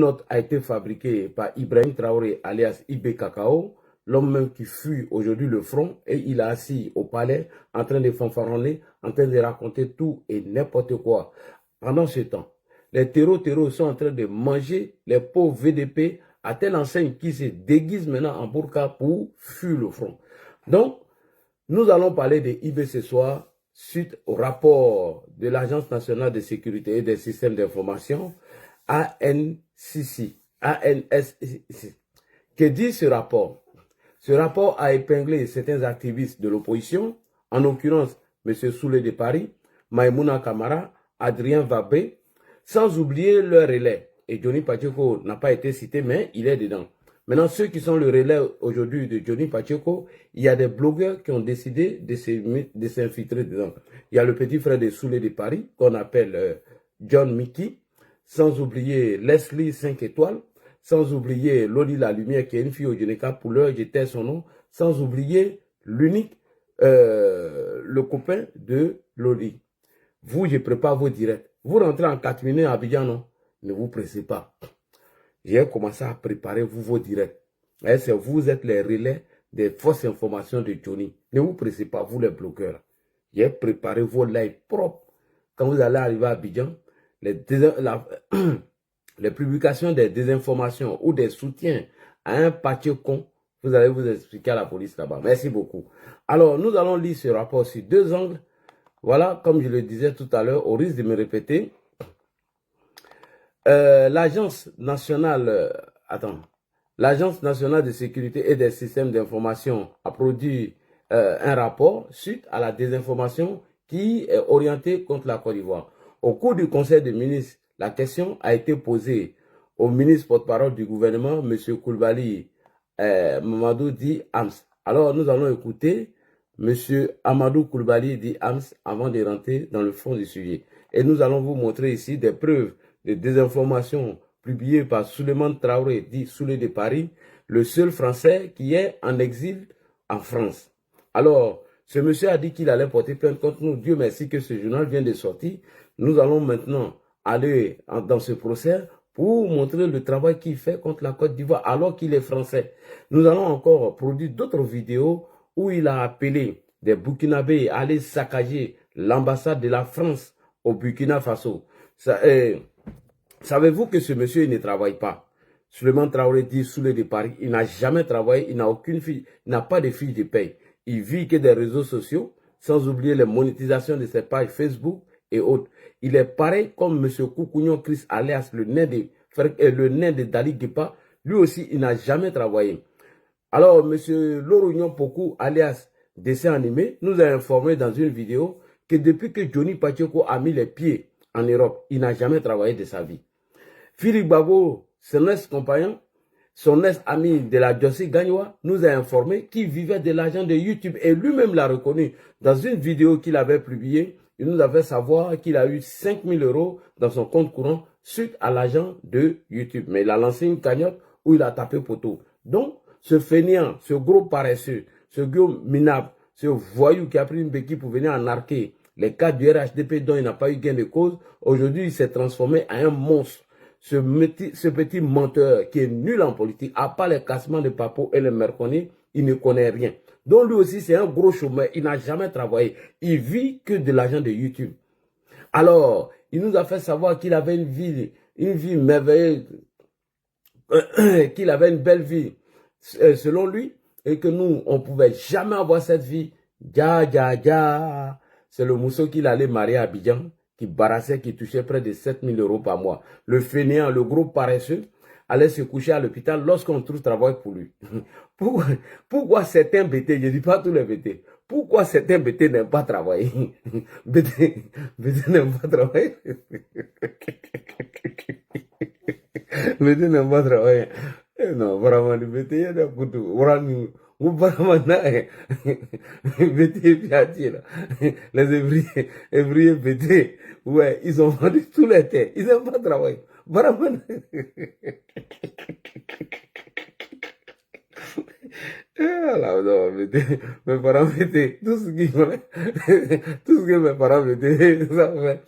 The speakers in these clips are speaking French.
autre a été fabriqué par Ibrahim Traoré, alias Ibé Kakao, l'homme même qui fuit aujourd'hui le front, et il est assis au palais en train de fanfaronner, en train de raconter tout et n'importe quoi. Pendant ce temps, les terreaux sont en train de manger les pauvres VDP à telle enseigne qui se déguise maintenant en burqa pour fuir le front. Donc, nous allons parler de IB ce soir suite au rapport de l'Agence nationale de sécurité et des systèmes d'information, ANSSI. Que dit ce rapport? Ce rapport a épinglé certains activistes de l'opposition, en l'occurrence M. Soulé de Paris, Maïmouna Kamara, Adrien Vabé, sans oublier leur relais. Et Johnny Pacheco n'a pas été cité, mais il est dedans. Maintenant, ceux qui sont le relais aujourd'hui de Johnny Pacheco, il y a des blogueurs qui ont décidé de s'infiltrer dedans. Il y a le petit frère de Soulé de Paris, qu'on appelle John Mickey, sans oublier Leslie 5 étoiles, sans oublier Loli La Lumière, qui est une fille au Généka, pour l'heure, j'étais son nom, sans oublier l'unique, le copain de Loli. Vous, je prépare vos directs. Vous rentrez en 4 minutes à Abidjan, non? Ne vous pressez pas. J'ai commencé à préparer vos directs. Vous êtes les relais des fausses informations de Johnny. Ne vous pressez pas, vous les bloqueurs. J'ai préparé vos lives propres. Quand vous allez arriver à Abidjan, les publications des désinformations ou des soutiens à un parti con, vous allez vous expliquer à la police là-bas. Merci beaucoup. Alors, nous allons lire ce rapport sur 2 angles. Voilà, comme je le disais tout à l'heure, au risque de me répéter, l'Agence nationale de sécurité et des systèmes d'information a produit un rapport suite à la désinformation qui est orientée contre la Côte d'Ivoire. Au cours du Conseil des ministres, la question a été posée au ministre porte-parole du gouvernement, M. Koulibaly Mamadou Di Ams. Alors, nous allons écouter M. Amadou Koulibaly Di Ams avant de rentrer dans le fond du sujet. Et nous allons vous montrer ici des preuves de désinformation publiées par Souleymane Traoré, dit Soulé de Paris, le seul Français qui est en exil en France. Alors, ce monsieur a dit qu'il allait porter plainte contre nous. Dieu merci que ce journal vient de sortir. Nous allons maintenant aller dans ce procès pour montrer le travail qu'il fait contre la Côte d'Ivoire alors qu'il est français. Nous allons encore produire d'autres vidéos où il a appelé des Burkinabés à aller saccager l'ambassade de la France au Burkina Faso. Savez-vous que ce monsieur ne travaille pas? Souleymane Traoré dit Soulé de Paris, il n'a jamais travaillé, il n'a aucune fille, il n'a pas de fiche de paye. Il vit que des réseaux sociaux, sans oublier les monétisations de ses pages Facebook et autres. Il est pareil comme M. Koukounion Chris, alias le nain de Dali Guépa. Lui aussi, il n'a jamais travaillé. Alors, M. Lorognon Pokou, alias dessin animé, nous a informé dans une vidéo que depuis que Johnny Pacheco a mis les pieds en Europe, il n'a jamais travaillé de sa vie. Philippe Babo, son ex-compagnon, son ex-ami de la Jossi Gagnoua, nous a informé qu'il vivait de l'argent de YouTube et lui-même l'a reconnu. Dans une vidéo qu'il avait publiée, il nous a fait savoir qu'il a eu 5 000 € dans son compte courant suite à l'argent de YouTube. Mais il a lancé une cagnotte où il a tapé poteau. Donc, ce fainéant, ce gros paresseux, ce gros minable, ce voyou qui a pris une béquille pour venir en arquer les cas du RHDP dont il n'a pas eu gain de cause, aujourd'hui il s'est transformé en un monstre. Ce petit menteur qui est nul en politique, à part les cassements de Papo et les merconnés, il ne connaît rien. Donc lui aussi c'est un gros chômeur, il n'a jamais travaillé. Il vit que de l'argent de YouTube. Alors, il nous a fait savoir qu'il avait une vie merveilleuse, qu'il avait une belle vie, selon lui, et que nous, on ne pouvait jamais avoir cette vie. C'est le mousseau qu'il allait marier à Abidjan, qui barassait, qui touchait près de 7 000 € par mois. Le fainéant, le gros paresseux, allait se coucher à l'hôpital lorsqu'on trouve travail pour lui. Pourquoi certains BT, je ne dis pas tous les BT, pourquoi certains BT n'aiment pas travailler? BT n'aiment pas travailler. BT n'aiment pas travailler. Non, vraiment, le BT, il y a des coups de ou vraiment, BT Piati, là. Les évriers BT, ouais, ils ont vendu tous les terres. Ils n'aiment pas travailler. Vraiment. non, mes parents mettaient tout ce qu'ils voulaient, tout ce que mes parents mettaient, ça fait.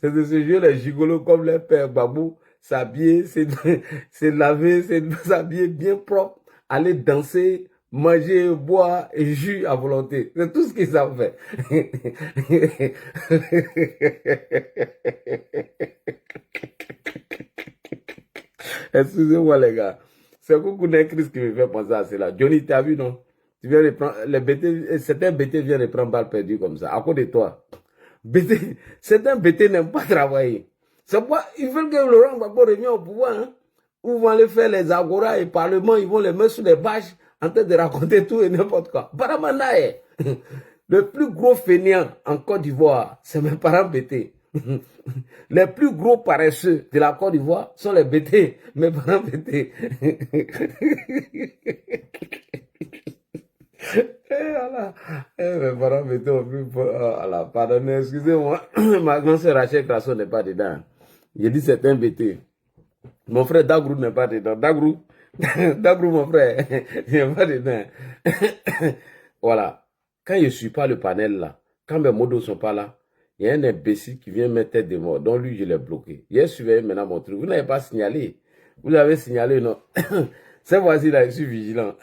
C'est de ce jeu, les gigolos comme les pères Babou, s'habiller, c'est laver, c'est s'habiller bien propre, aller danser, manger, boire et jus à volonté. C'est tout ce qu'ils savent faire. Excusez-moi les gars. C'est beaucoup d'incris qui me fait penser à cela. Johnny, t'as vu, non? Tu viens de prendre, les BT, certains BT viennent de prendre balle perdue comme ça, à cause de toi. BT, certains BT n'aiment pas travailler. C'est pourquoi ils veulent que Laurent Gbagbo revienne au pouvoir, hein. Où vont aller faire les agoras et parlements, ils vont les mettre sur les bâches en train de raconter tout et n'importe quoi. Baramanae, le plus gros fainéant en Côte d'Ivoire, c'est mes parents BT. Les plus gros paresseux de la Côte d'Ivoire sont les BT, mes parents BT. Mes parents BT ont plus pardonnez, excusez-moi, ma grand-sœur Rachel Crasso n'est pas dedans. J'ai dit c'est un BT. Mon frère Dagrou n'est pas dedans. Dagrou, Dagrou mon frère, il n'est pas dedans. Voilà. Quand je ne suis pas le panel là, quand mes modos ne sont pas là, il y a un imbécile qui vient mettre tête de mort. Donc lui, je l'ai bloqué. J'ai surveillé maintenant mon truc. Vous n'avez pas signalé. Vous avez signalé, non? Cette fois-ci, là, je suis vigilant.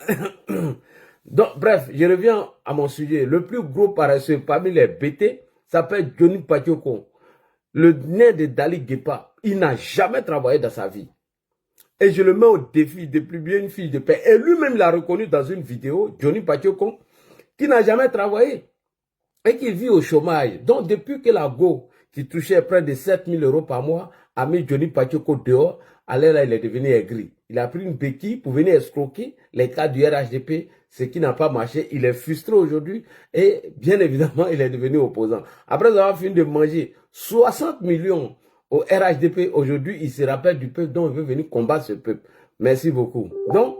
Donc, bref, je reviens à mon sujet. Le plus gros paresseux parmi les BT s'appelle Johnny Patioko. Le nez de Dali Guepa. Il n'a jamais travaillé dans sa vie. Et je le mets au défi de publier une fiche de paie. Et lui-même l'a reconnu dans une vidéo, Johnny Patioko, qui n'a jamais travaillé et qui vit au chômage. Donc, depuis que la Go, qui touchait près de 7 000 € par mois, a mis Johnny Patioko dehors, alors là, il est devenu aigri. Il a pris une béquille pour venir escroquer les cas du RHDP, ce qui n'a pas marché. Il est frustré aujourd'hui et bien évidemment, il est devenu opposant. Après avoir fini de manger 60 millions au RHDP, aujourd'hui, il se rappelle du peuple dont il veut venir combattre ce peuple. Merci beaucoup. Donc,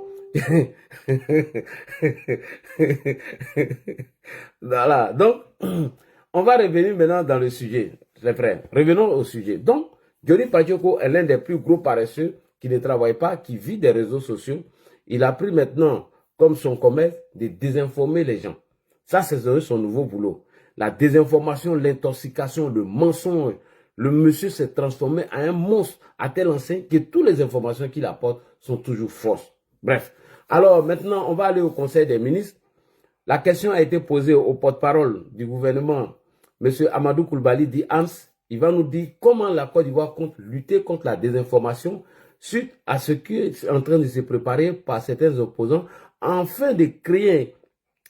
voilà. Donc, on va revenir maintenant dans le sujet. Les frères, revenons au sujet. Donc, Johnny Patioko est l'un des plus gros paresseux qui ne travaille pas, qui vit des réseaux sociaux. Il a pris maintenant comme son commerce de désinformer les gens. Ça, c'est son nouveau boulot. La désinformation, l'intoxication, le mensonge. Le monsieur s'est transformé en un monstre à tel enseigne que toutes les informations qu'il apporte sont toujours fausses. Bref. Alors, maintenant, on va aller au Conseil des ministres. La question a été posée au porte-parole du gouvernement, M. Amadou Koulibaly dit Hams. Il va nous dire comment la Côte d'Ivoire compte lutter contre la désinformation suite à ce qui est en train de se préparer par certains opposants afin de créer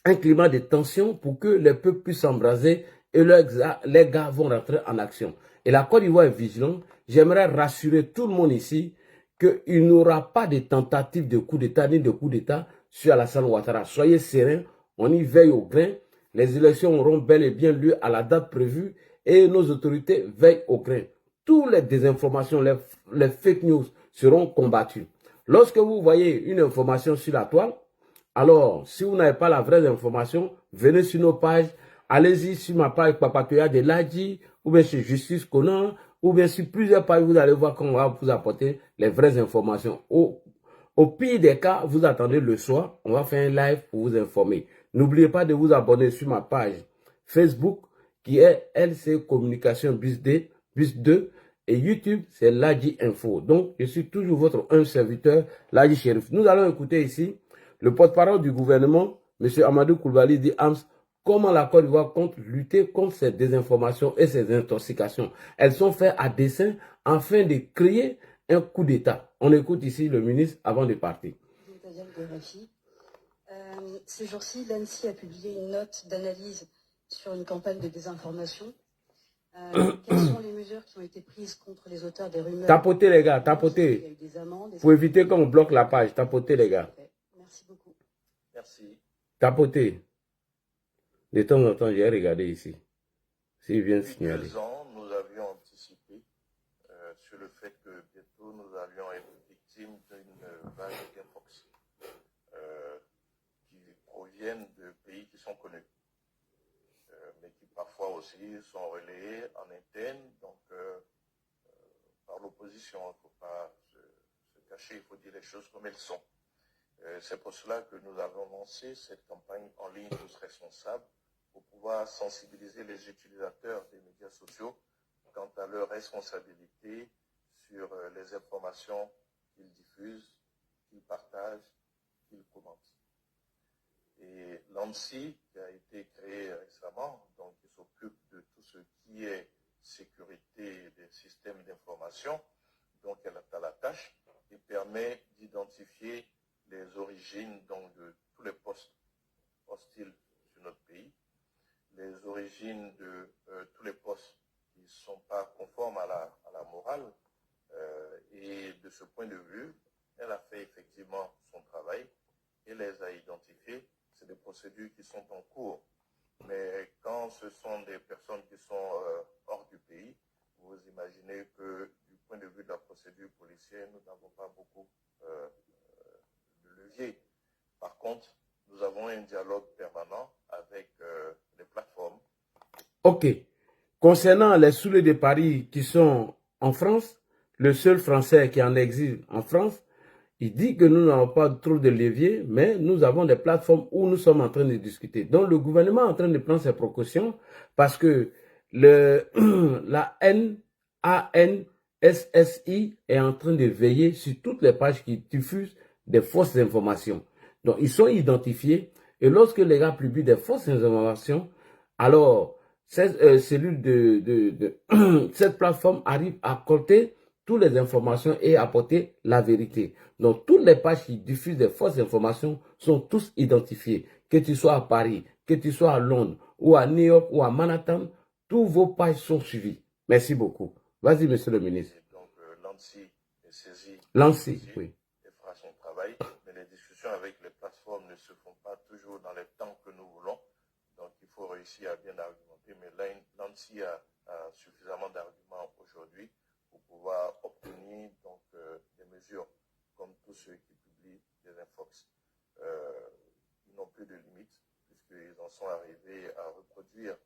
un climat de tension pour que les peuples puissent s'embraser et les gars vont rentrer en action. Et la Côte d'Ivoire est vigilante. J'aimerais rassurer tout le monde ici qu'il n'y aura pas de tentative de coup d'État ni de coup d'État sur Alassane Ouattara. Soyez sereins, on y veille au grain. Les élections auront bel et bien lieu à la date prévue et nos autorités veillent au grain. Toutes les désinformations, les fake news seront combattues. Lorsque vous voyez une information sur la toile, alors, si vous n'avez pas la vraie information, venez sur nos pages. Allez-y sur ma page Papatoya de Ladji, ou bien sur Justice Conan, ou bien sur plusieurs pages, vous allez voir comment on va vous apporter les vraies informations. Au pire des cas, vous attendez le soir, on va faire un live pour vous informer. N'oubliez pas de vous abonner sur ma page Facebook, qui est LC Communication Bus 2, et YouTube, c'est Ladji Info. Donc, je suis toujours votre humble serviteur, Ladji Chérif. Nous allons écouter ici le porte-parole du gouvernement, M. Amadou Koulibaly, dit Hams, comment la Côte d'Ivoire compte lutter contre ces désinformations et ces intoxications. Elles sont faites à dessein afin de créer un coup d'État. On écoute ici le ministre avant de partir. Ces jours-ci, l'ANSSI a publié une note d'analyse sur une campagne de désinformation. Quelles sont les mesures qui ont été prises contre les auteurs des rumeurs? Tapotez les gars, tapotez. Pour éviter qu'on bloque la page, tapotez les gars. Merci beaucoup. Merci. Tapotez. De temps en temps, j'ai regardé ici. S'il vient signaler. Depuis 2 ans, nous avions anticipé sur le fait que bientôt nous allions être victimes d'une vague d'infox qui proviennent de pays qui sont connus, mais qui parfois aussi sont relayés en interne, donc par l'opposition. Il ne faut pas se cacher, il faut dire les choses comme elles sont. C'est pour cela que nous avons lancé cette campagne en ligne Tous Responsables pour pouvoir sensibiliser les utilisateurs des médias sociaux quant à leur responsabilité sur les informations qu'ils diffusent, qu'ils partagent, qu'ils commentent. Et l'ANSSI, qui a été créé récemment, donc qui s'occupe de tout ce qui est sécurité des systèmes d'information, donc elle a la tâche et permet d'identifier les origines donc, de tous les postes hostiles sur notre pays, les origines de tous les postes qui ne sont pas conformes à la morale. Et de ce point de vue, elle a fait effectivement son travail et les a identifiés. C'est des procédures qui sont en cours. Mais quand ce sont des personnes qui sont hors du pays, vous imaginez que du point de vue de la procédure policière, nous n'avons pas beaucoup de levier. Par contre, nous avons un dialogue permanent avec les plateformes. Ok. Concernant les Soulés de Paris qui sont en France, le seul Français qui est en exil en France, il dit que nous n'avons pas trop de levier, mais nous avons des plateformes où nous sommes en train de discuter. Donc le gouvernement est en train de prendre ses précautions parce que la NANSSI est en train de veiller sur toutes les pages qui diffusent des fausses informations. Donc ils sont identifiés et lorsque les gars publient des fausses informations, alors cette cette plateforme arrive à collecter toutes les informations et apporter la vérité. Donc, toutes les pages qui diffusent des fausses informations sont tous identifiées. Que tu sois à Paris, que tu sois à Londres, ou à New York, ou à Manhattan, toutes vos pages sont suivies. Merci beaucoup. Vas-y, monsieur le ministre. Et donc, l'ANSSI est saisi. L'ANSSI, oui. Et fera son travail. Mais les discussions avec les plateformes ne se font pas toujours dans les temps que nous voulons. Donc, il faut réussir à bien argumenter. Mais là, l'ANSSI a suffisamment d'arguments aujourd'hui pour pouvoir obtenir donc, des mesures comme tous ceux qui publient des infox. Ils n'ont plus de limites puisqu'ils en sont arrivés à reproduire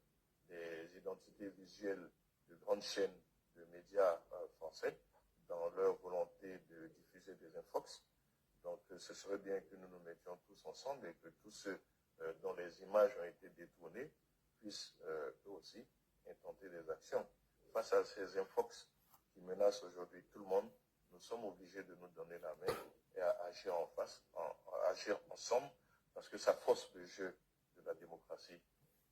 des identités visuelles de grandes chaînes de médias français dans leur volonté de diffuser des infox. Donc ce serait bien que nous nous mettions tous ensemble et que tous ceux dont les images ont été détournées puissent eux aussi intenter des actions. Face à ces infox qui menacent aujourd'hui tout le monde, nous sommes obligés de nous donner la main et à agir en face, agir ensemble, parce que ça fausse le jeu de la démocratie.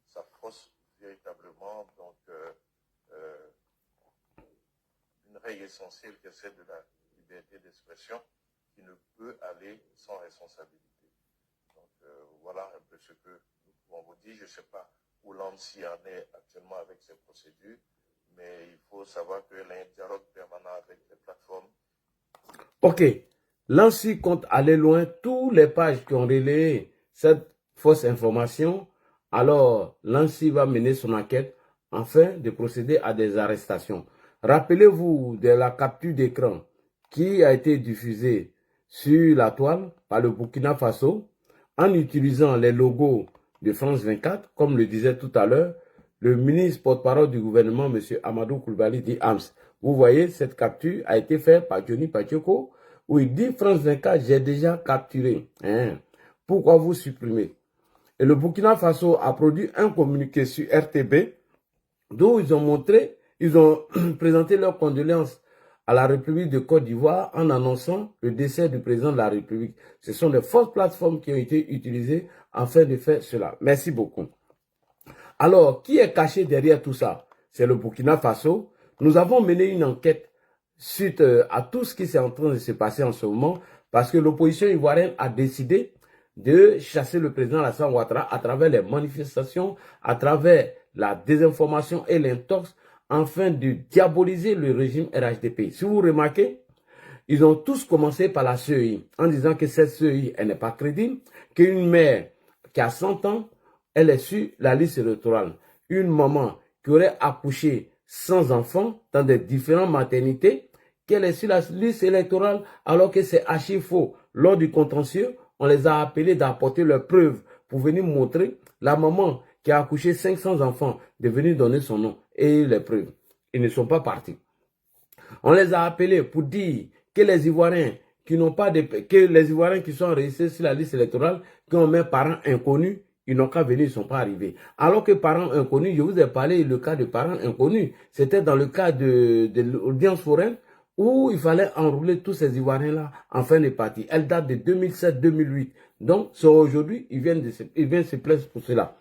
Ça fausse véritablement donc une règle essentielle qui est celle de la liberté d'expression qui ne peut aller sans responsabilité. Donc voilà un peu ce que nous pouvons vous dire. Je ne sais pas où l'ANSSI en est actuellement avec ces procédures, mais il faut savoir qu'il y a un dialogue permanent avec les plateformes. Ok. L'ANSSI compte aller loin. Toutes les pages qui ont relayé cette fausse information, alors l'ANSSI va mener son enquête afin de procéder à des arrestations. Rappelez-vous de la capture d'écran qui a été diffusée sur la toile par le Burkina Faso en utilisant les logos de France 24, comme le disait tout à l'heure le ministre porte-parole du gouvernement, M. Amadou Koulibaly, dit AMS. Vous voyez, cette capture a été faite par Johnny Pacheco, où il dit France 24, j'ai déjà capturé. Pourquoi vous supprimez? Et le Burkina Faso a produit un communiqué sur RTB, d'où ils ont présenté leurs condoléances à la République de Côte d'Ivoire en annonçant le décès du président de la République. Ce sont des fausses plateformes qui ont été utilisées afin de faire cela. Merci beaucoup. Alors, qui est caché derrière tout ça? C'est le Burkina Faso. Nous avons mené une enquête suite à tout ce qui est en train de se passer en ce moment parce que l'opposition ivoirienne a décidé de chasser le président Alassane Ouattara à travers les manifestations, à travers la désinformation et l'intox, afin de diaboliser le régime RHDP. Si vous remarquez, ils ont tous commencé par la CEI, en disant que cette CEI, elle n'est pas crédible, qu'une mère qui a 100 ans, elle est sur la liste électorale. Une maman qui aurait accouché sans enfants dans des différentes maternités, qu'elle est sur la liste électorale alors que c'est archi faux. Lors du contentieux, on les a appelés d'apporter leurs preuves pour venir montrer la maman qui a accouché 500 enfants de venir donner son nom et les preuves. Ils ne sont pas partis. On les a appelés pour dire que les Ivoiriens qui n'ont pas de, que les Ivoiriens qui sont restés sur la liste électorale, qui ont mis parents inconnus, ils n'ont qu'à venir, ils ne sont pas arrivés. Alors que parents inconnus, je vous ai parlé le cas de parents inconnus. C'était dans le cas de l'audience foraine où il fallait enrouler tous ces Ivoiriens-là en fin de partie. Elle date de 2007-2008. Donc, c'est aujourd'hui, ils viennent se plaindre pour cela.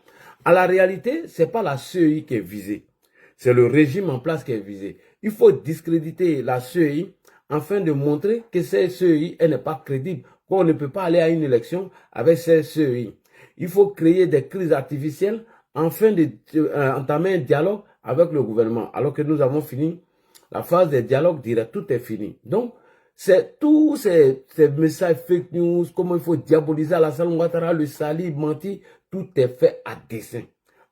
À la réalité, ce n'est pas la CEI qui est visée. C'est le régime en place qui est visé. Il faut discréditer la CEI afin de montrer que cette CEI, elle n'est pas crédible. Qu'on ne peut pas aller à une élection avec cette CEI. Il faut créer des crises artificielles afin d'entamer un dialogue avec le gouvernement. Alors que nous avons fini la phase des dialogues directs, tout est fini. Donc, c'est tous ces messages fake news, comment il faut diaboliser Alassane Ouattara, le salir, mentir, tout est fait à dessein,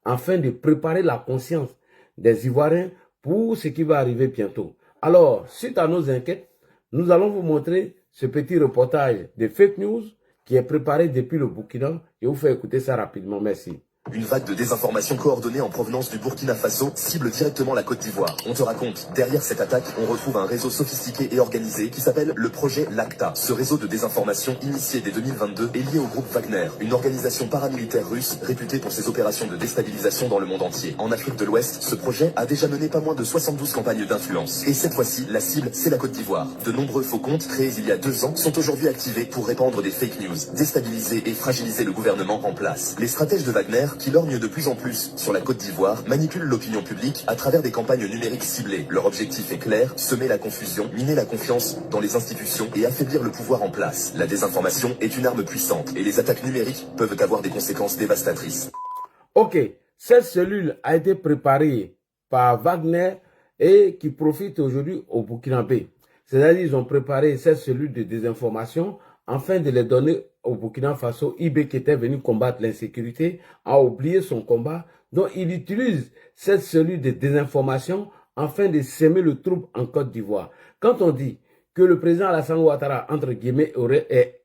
afin de préparer la conscience des Ivoiriens pour ce qui va arriver bientôt. Alors, suite à nos enquêtes, nous allons vous montrer ce petit reportage de fake news qui est préparé depuis le Burkina. Je vous fais écouter ça rapidement. Merci. Une vague de désinformation coordonnée en provenance du Burkina Faso cible directement la Côte d'Ivoire. On te raconte, derrière cette attaque, on retrouve un réseau sophistiqué et organisé qui s'appelle le projet LACTA. Ce réseau de désinformation initié dès 2022 est lié au groupe Wagner, une organisation paramilitaire russe réputée pour ses opérations de déstabilisation dans le monde entier. En Afrique de l'Ouest, ce projet a déjà mené pas moins de 72 campagnes d'influence. Et cette fois-ci, la cible, c'est la Côte d'Ivoire. De nombreux faux comptes créés il y a 2 ans sont aujourd'hui activés pour répandre des fake news, déstabiliser et fragiliser le gouvernement en place. Les stratèges de Wagner, qui lorgnent de plus en plus sur la Côte d'Ivoire, manipulent l'opinion publique à travers des campagnes numériques ciblées. Leur objectif est clair, semer la confusion, miner la confiance dans les institutions et affaiblir le pouvoir en place. La désinformation est une arme puissante et les attaques numériques peuvent avoir des conséquences dévastatrices. Ok, cette cellule a été préparée par Wagner et qui profite aujourd'hui au Burkinabé. C'est-à-dire qu'ils ont préparé cette cellule de désinformation afin de les donner au Burkina Faso. IB qui était venu combattre l'insécurité a oublié son combat. Donc il utilise cette cellule de désinformation afin de semer le trouble en Côte d'Ivoire. Quand on dit que le président Alassane Ouattara, entre guillemets,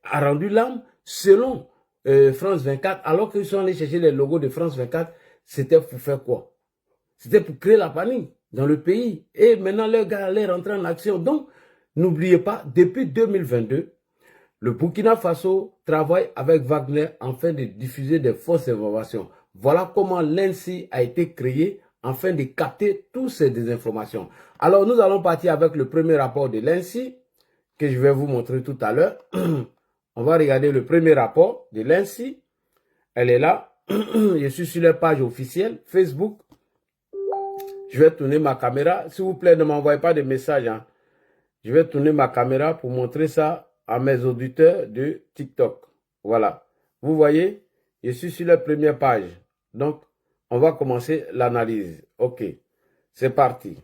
a rendu l'âme, selon France 24, alors qu'ils sont allés chercher les logos de France 24, c'était pour faire quoi? C'était pour créer la panique dans le pays. Et maintenant, le gars allait rentrer en action. Donc, n'oubliez pas, depuis 2022, le Burkina Faso travaille avec Wagner afin de diffuser des fausses informations. Voilà comment l'ANSSI a été créé afin de capter toutes ces désinformations. Alors, nous allons partir avec le premier rapport de l'ANSSI que je vais vous montrer tout à l'heure. On va regarder le premier rapport de l'ANSSI. Elle est là. Je suis sur la page officielle Facebook. Je vais tourner ma caméra. S'il vous plaît, ne m'envoyez pas de messages. Hein. Je vais tourner ma caméra pour montrer ça à mes auditeurs de TikTok. Voilà. Vous voyez, je suis sur la première page. Donc, on va commencer l'analyse. OK. C'est parti.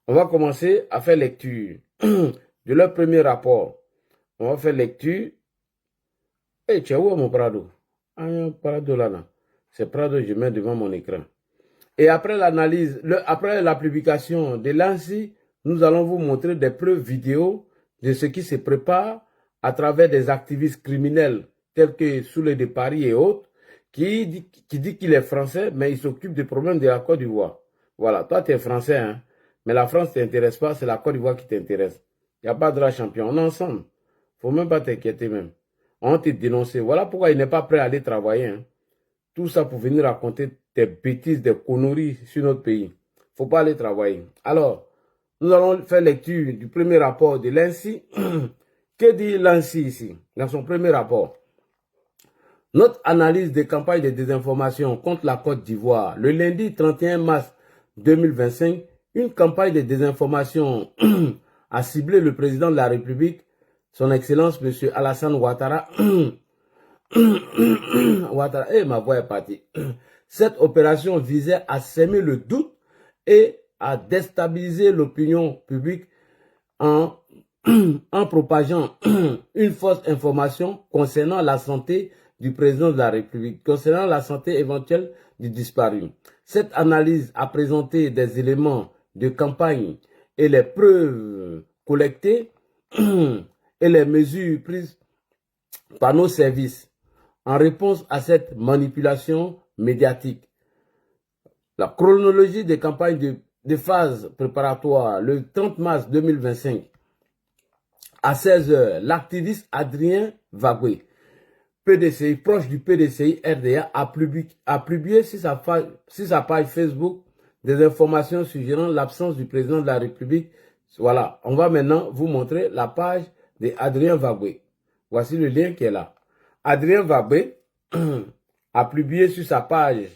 On va commencer à faire lecture de leur premier rapport. On va faire lecture. Eh, tu as où mon Prado? Ah, Prado là. C'est Prado, je mets devant mon écran. Et après l'analyse, après la publication de l'ANSSI, nous allons vous montrer des preuves vidéo de ce qui se prépare à travers des activistes criminels tels que Soulé de Paris et autres, qui dit qu'il est français, mais il s'occupe des problèmes de la Côte d'Ivoire. Voilà, toi tu es français, hein, mais la France ne t'intéresse pas, c'est la Côte d'Ivoire qui t'intéresse. Il n'y a pas de la champion, on est ensemble. Faut même pas t'inquiéter même. On te dénoncer. Voilà pourquoi il n'est pas prêt à aller travailler. Hein. Tout ça pour venir raconter des bêtises, des conneries sur notre pays. Faut pas aller travailler. Alors, nous allons faire lecture du premier rapport de l'ANSSI. Que dit l'ANSSI ici, dans son premier rapport? Notre analyse des campagnes de désinformation contre la Côte d'Ivoire. Le lundi 31 mars 2025, une campagne de désinformation a ciblé le président de la République, son Excellence M. Alassane Ouattara. Ouattara, ma voix est partie. Cette opération visait à semer le doute et à déstabiliser l'opinion publique en propageant une fausse information concernant la santé du président de la République, concernant la santé éventuelle du disparu. Cette analyse a présenté des éléments de campagne et les preuves collectées et les mesures prises par nos services en réponse à cette manipulation médiatique. La chronologie des campagnes de phase préparatoire, le 30 mars 2025, À 16 h, l'activiste Adrien Vagoué, PDCI, proche du PDCI RDA, a publié sur sa page Facebook des informations suggérant l'absence du président de la République. Voilà, on va maintenant vous montrer la page d'Adrien Vagoué. Voici le lien qui est là. Adrien Vagoué a publié sur sa page